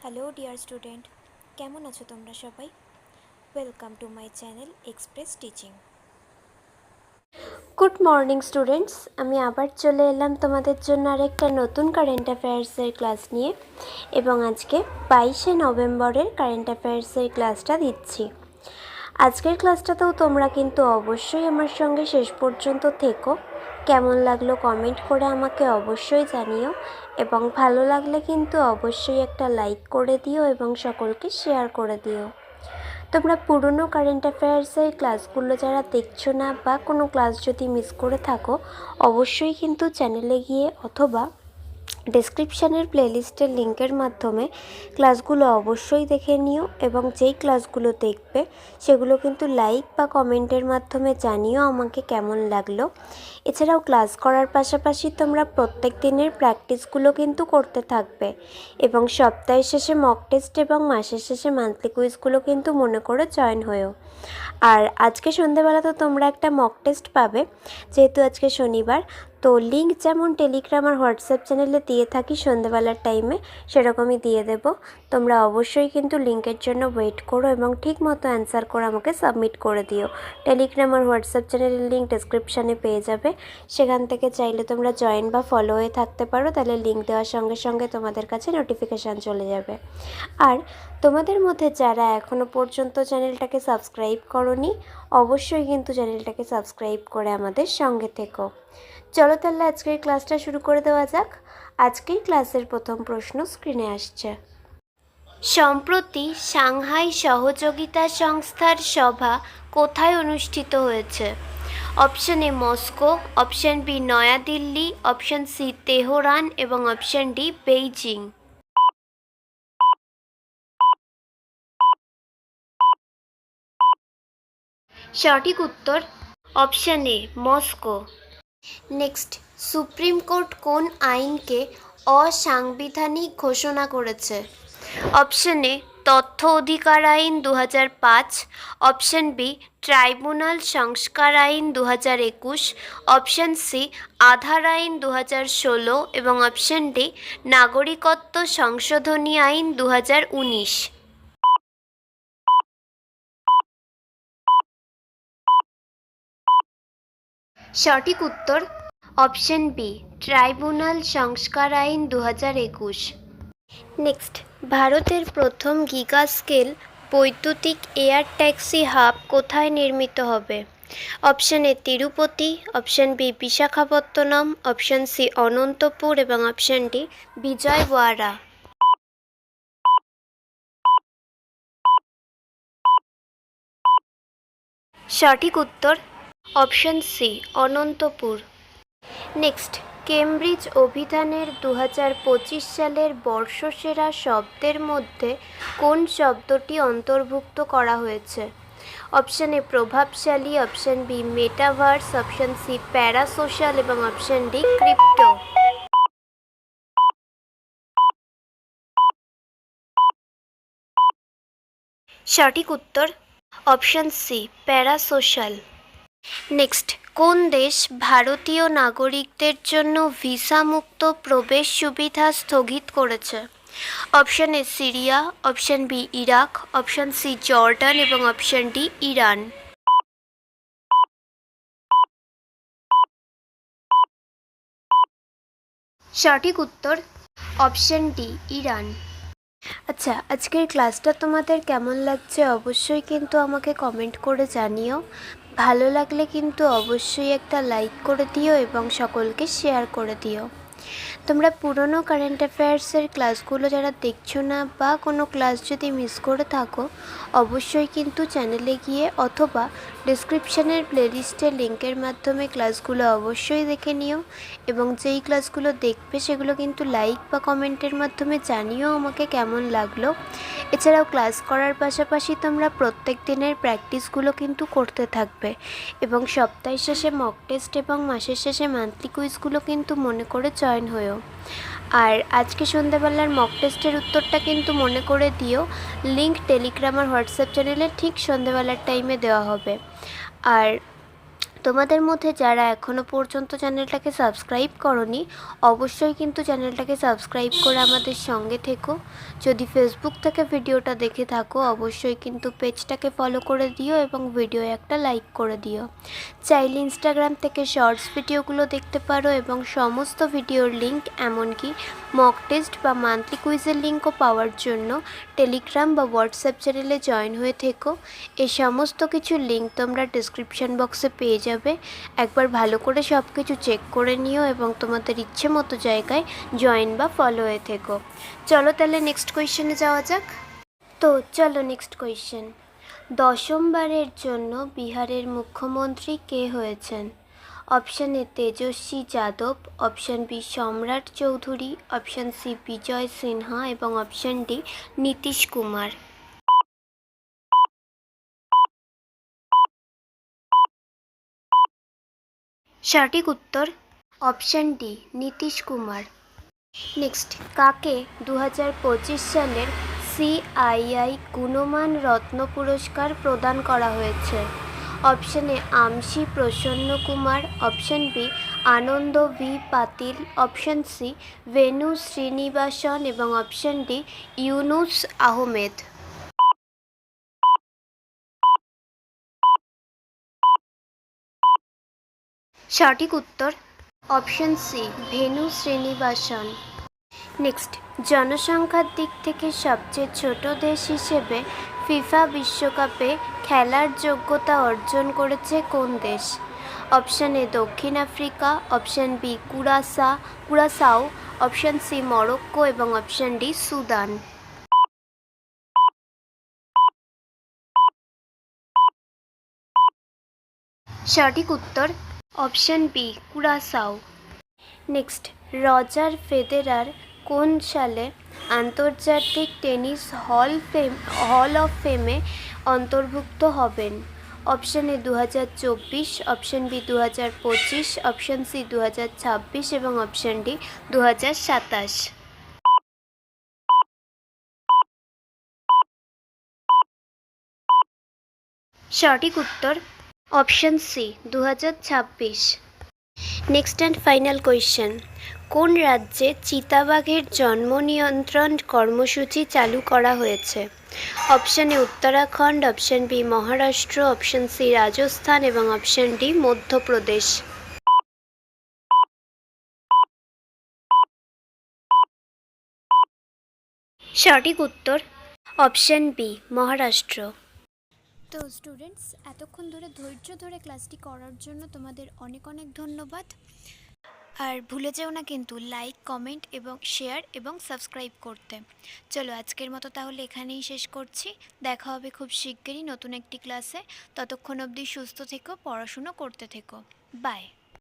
Hello dear student, কেমন আছো তোমরা সবাই? Welcome to my channel express teaching. Good morning students, আমি আবার চলে এলাম তোমাদের জন্য আরেকটা নতুন কারেন্ট অ্যাফেয়ার্সের ক্লাস নিয়ে, এবং আজকে 22শে নভেম্বরের কারেন্ট অ্যাফেয়ার্সের ক্লাসটা দিচ্ছি। আজকের ক্লাসটাতেও তোমরা কিন্তু অবশ্যই আমার সঙ্গে শেষ পর্যন্ত থেকো। কেমন লাগলো কমেন্ট করে আমাকে অবশ্যই জানিও, এবং ভালো লাগলে কিন্তু অবশ্যই একটা লাইক করে দিও এবং সকলকে শেয়ার করে দিও। তোমরা পুরনো কারেন্ট অ্যাফেয়ার্সের ক্লাসগুলো যারা দেখছো না, বা কোনো ক্লাস যদি মিস করে থাকো, অবশ্যই কিন্তু চ্যানেলে গিয়ে অথবা ডেসক্রিপশানের প্লেলিস্টের লিঙ্কের মাধ্যমে ক্লাসগুলো অবশ্যই দেখে নিও, এবং যেই ক্লাসগুলো দেখবে সেগুলো কিন্তু লাইক বা কমেন্টের মাধ্যমে জানিও আমাকে কেমন লাগলো। এছাড়াও ক্লাস করার পাশাপাশি তোমরা প্রত্যেক দিনের প্র্যাকটিসগুলো কিন্তু করতে থাকবে, এবং সপ্তাহের শেষে মক টেস্ট এবং মাসের শেষে মান্থলি কুইজগুলো কিন্তু মনে করে জয়েন হয়েও। আর আজকে সন্ধ্যেবেলা তো তোমরা একটা মক টেস্ট পাবে, যেহেতু আজকে শনিবার। তো লিঙ্ক যেমন টেলিগ্রাম আর হোয়াটসঅ্যাপ চ্যানেলে দিয়ে থাকি সন্ধ্যেবেলার টাইমে, সেরকমই দিয়ে দেব। তোমরা অবশ্যই কিন্তু লিঙ্কের জন্য ওয়েট করো এবং ঠিক মতো অ্যান্সার করে আমাকে সাবমিট করে দিও। টেলিগ্রাম আর হোয়াটসঅ্যাপ চ্যানেলের লিঙ্ক ডেসক্রিপশানে পেয়ে যাবে, সেখান থেকে চাইলে তোমরা জয়েন বা ফলো হয়ে থাকতে পারো, তাহলে লিঙ্ক দেওয়ার সঙ্গে সঙ্গে তোমাদের কাছে নোটিফিকেশান চলে যাবে। আর তোমাদের মধ্যে যারা এখনও পর্যন্ত চ্যানেলটাকে সাবস্ক্রাইব করোনি, অবশ্যই কিন্তু চ্যানেলটাকে সাবস্ক্রাইব করে আমাদের সঙ্গে থেকো। চলো তাহলে আজকের ক্লাসটা শুরু করে দেওয়া যাক। আজকের ক্লাসের প্রথম প্রশ্ন স্ক্রিনে আসছে। সম্প্রতি সাংহাই সহযোগিতা সংস্থার সভা কোথায় অনুষ্ঠিত হয়েছে? Option A Moscow, option B New Delhi, option C Tehran এবং অপশন ডি বেইজিং। সঠিক উত্তর option A Moscow. Next, supreme court কোন আইনকে অসাংবিধানিক ঘোষণা করেছে? অপশন এ তথ্য অধিকার আইন 2005, অপশন বি ট্রাইব্যুনাল সংস্কার আইন 2021, অপশন সি আধার আইন 2016 এবং অপশন ডি নাগরিকত্ব সংশোধনী আইন 2019। সঠিক উত্তর অপশন বি ট্রাইব্যুনাল সংস্কার আইন 2021। নেক্সট, ভারতের প্রথম গিগা স্কেল বৈদ্যুতিক এয়ার ট্যাক্সি হাব কোথায় নির্মিত হবে? Option A Tirupati, option B Visakhapatnam, option C Anantapur এবং অপশন ডি বিজয়ওয়াড়া। সঠিক উত্তর option C Anantapur. Next, Cambridge অভিধানের 2025 সালের বর্ষসেরা শব্দের মধ্যে কোন শব্দটি অন্তর্ভুক্ত করা হয়েছে? অপশন এ প্রভাবশালী, option B metaverse, option C parasocial এবং অপশন ডি ক্রিপ্টো। সঠিক উত্তর অপশন সি প্যারাসোশ্যাল। নেক্সট, কোন দেশ ভারতীয় নাগরিকদের জন্য ভিসামুক্ত প্রবেশ সুবিধা স্থগিত করেছে? Option A Syria, option B Iraq, option C Jordan এবং অপশন ডি ইরান। সঠিক উত্তর অপশন ডি ইরান। আচ্ছা, আজকের ক্লাসটা তোমাদের কেমন লাগছে অবশ্যই কিন্তু আমাকে কমেন্ট করে জানিও। ভালো লাগলে কিন্তু অবশ্যই একটা লাইক করে দিও এবং সকলকে শেয়ার করে দিও। তোমরা পুরনো কারেন্ট অ্যাফেয়ার্সের ক্লাসগুলো যারা দেখছো না, বা কোনো ক্লাস যদি মিস করে থাকো, অবশ্যই কিন্তু চ্যানেলে গিয়ে অথবা ডেসক্রিপশানের প্লেলিস্টের লিঙ্কের মাধ্যমে ক্লাসগুলো অবশ্যই দেখে নিও, এবং যেই ক্লাসগুলো দেখবে সেগুলো কিন্তু লাইক বা কমেন্টের মাধ্যমে জানিও আমাকে কেমন লাগলো। এছাড়াও ক্লাস করার পাশাপাশি তোমরা প্রত্যেক দিনের প্র্যাকটিসগুলো কিন্তু করতে থাকবে, এবং সপ্তাহের শেষে মক টেস্ট এবং মাসের শেষে মান্থলি কুইজগুলো কিন্তু মনে করে জয়েন হয়েও। আর আজকে সন্ধ্যাবেলার মক টেস্টের উত্তরটা কিন্তু মনে করে দিও, লিঙ্ক টেলিগ্রাম আর হোয়াটসঅ্যাপ চ্যানেলে ঠিক সন্ধ্যাবেলার টাইমে দেওয়া হবে। আর তোমাদের মধ্যে যারা এখনও পর্যন্ত চ্যানেলটাকে সাবস্ক্রাইব করনি অবশ্যই কিন্তু চ্যানেলটাকে সাবস্ক্রাইব করে আমাদের সঙ্গে থেকো। যদি ফেসবুক থেকে ভিডিওটা দেখে থাকো অবশ্যই কিন্তু পেজটাকে ফলো করে দিও এবং ভিডিও একটা লাইক করে দিও। চাইলে ইনস্টাগ্রাম থেকে শর্টস ভিডিওগুলো দেখতে পারো এবং সমস্ত ভিডিওর লিঙ্ক এমনকি মক টেস্ট বা মান্থলি কুইজের লিঙ্কও পাওয়ার জন্য টেলিগ্রাম বা হোয়াটসঅ্যাপ চ্যানেলে জয়েন হয়ে থেকো। এই সমস্ত কিছুর লিঙ্ক তোমরা ডিসক্রিপশান বক্সে পেয়ে যাবে। একবার ভালো করে সব কিছু চেক করে নিও এবং তোমাদের ইচ্ছে মতো জায়গায় জয়েন বা ফলো হয়ে থেকো। চলো তাহলে নেক্সট কোয়েশ্চেনে যাওয়া যাক। তো চলো নেক্সট কোয়েশ্চেন। দশমবারের জন্য বিহারের মুখ্যমন্ত্রী কে হয়েছেন? Option A Tejashwi Yadav, option B Samrat Choudhary, option C Vijay Sinha এবং অপশান ডি নীতিশ কুমার। সঠিক উত্তর option D Nitish Kumar. Next, কাকে 2025 সালের সিআইআই গুণমান রত্ন পুরস্কার প্রদান করা হয়েছে? Option A Amshi Prasanna Kumar, option B Anand V Patil, option C Venu Srinivasan এবং অপশান ডি ইউনুস আহমেদ। সঠিক উত্তর option C Venu Srinivasan. Next, জনসংখ্যার দিক থেকে সবচেয়ে ছোট দেশ হিসেবে ফিফা বিশ্বকাপে খেলার যোগ্যতা অর্জন করেছে কোন দেশ? অপশান এ দক্ষিণ Africa, option B Curacao, option C Morocco এবং অপশান ডি সুদান। সঠিক উত্তর option B Curacao. Next, Roger Federer কোন সালে আন্তর্জাতিক টেনিস হল অফ ফেমে অন্তর্ভুক্ত হবেন? Option A 2024, option B 2025, option C 2026 এবং অপশান ডি 2027। সঠিক উত্তর option C 2026। Next and final question. কোন রাজ্যে চিতাবাঘের জন্ম নিয়ন্ত্রণ কর্মসূচি চালু করা হয়েছে? Option A Uttarakhand, option B Maharashtra, option C Rajasthan এবং অপশান ডি মধ্যপ্রদেশ। সঠিক উত্তর অপশান বি মহারাষ্ট্র। তো স্টুডেন্টস, এতক্ষণ ধরে ধৈর্য ধরে ক্লাসটি করার জন্য তোমাদের অনেক অনেক ধন্যবাদ। আর ভুলে যেও না কিন্তু লাইক, কমেন্ট এবং শেয়ার এবং সাবস্ক্রাইব করতে। চলো আজকের মতো তাহলে এখানেই শেষ করছি। দেখা হবে খুব শিগগিরই নতুন একটি ক্লাসে। ততক্ষণ অবধি সুস্থ থেকো, পড়াশুনো করতে থেকো। বাই।